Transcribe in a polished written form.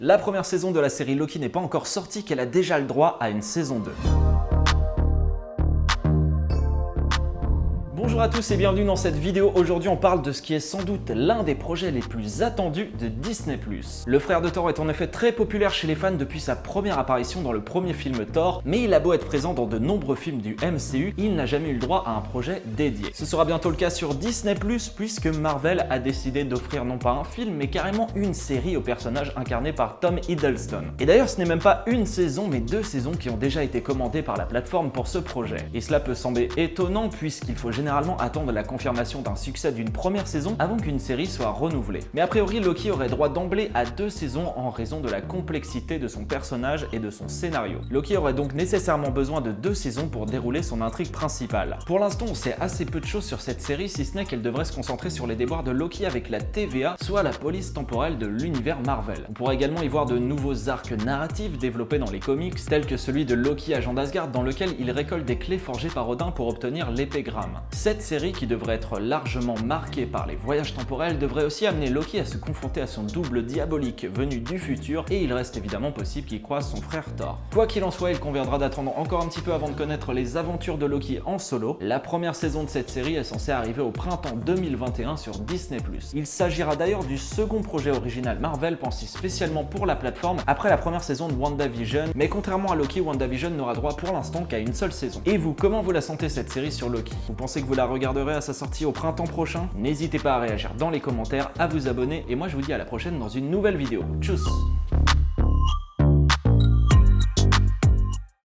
La première saison de la série Loki n'est pas encore sortie qu'elle a déjà le droit à une saison 2. Bonjour à tous et bienvenue dans cette vidéo. Aujourd'hui on parle de ce qui est sans doute l'un des projets les plus attendus de Disney+. Le frère de Thor est en effet très populaire chez les fans depuis sa première apparition dans le premier film Thor, mais il a beau être présent dans de nombreux films du MCU, il n'a jamais eu le droit à un projet dédié. Ce sera bientôt le cas sur Disney+, puisque Marvel a décidé d'offrir non pas un film, mais carrément une série au personnage incarné par Tom Hiddleston. Et d'ailleurs ce n'est même pas une saison, mais 2 saisons qui ont déjà été commandées par la plateforme pour ce projet. Et cela peut sembler étonnant puisqu'il faut généralement attendre la confirmation d'un succès d'une première saison avant qu'une série soit renouvelée. Mais a priori, Loki aurait droit d'emblée à 2 saisons en raison de la complexité de son personnage et de son scénario. Loki aurait donc nécessairement besoin de 2 saisons pour dérouler son intrigue principale. Pour l'instant, on sait assez peu de choses sur cette série, si ce n'est qu'elle devrait se concentrer sur les déboires de Loki avec la TVA, soit la police temporelle de l'univers Marvel. On pourrait également y voir de nouveaux arcs narratifs développés dans les comics, tels que celui de Loki agent d'Asgard dans lequel il récolte des clés forgées par Odin pour obtenir l'épégramme. Cette série, qui devrait être largement marquée par les voyages temporels, devrait aussi amener Loki à se confronter à son double diabolique venu du futur, et il reste évidemment possible qu'il croise son frère Thor. Quoi qu'il en soit, il conviendra d'attendre encore un petit peu avant de connaître les aventures de Loki en solo. La première saison de cette série est censée arriver au printemps 2021 sur Disney+. Il s'agira d'ailleurs du second projet original Marvel pensé spécialement pour la plateforme après la première saison de WandaVision, mais contrairement à Loki, WandaVision n'aura droit pour l'instant qu'à une seule saison. Et vous, comment vous la sentez cette série sur Loki? Vous pensez que vous la regarderez à sa sortie au printemps prochain? N'hésitez pas à réagir dans les commentaires, à vous abonner, et moi je vous dis à la prochaine dans une nouvelle vidéo. Tchuss!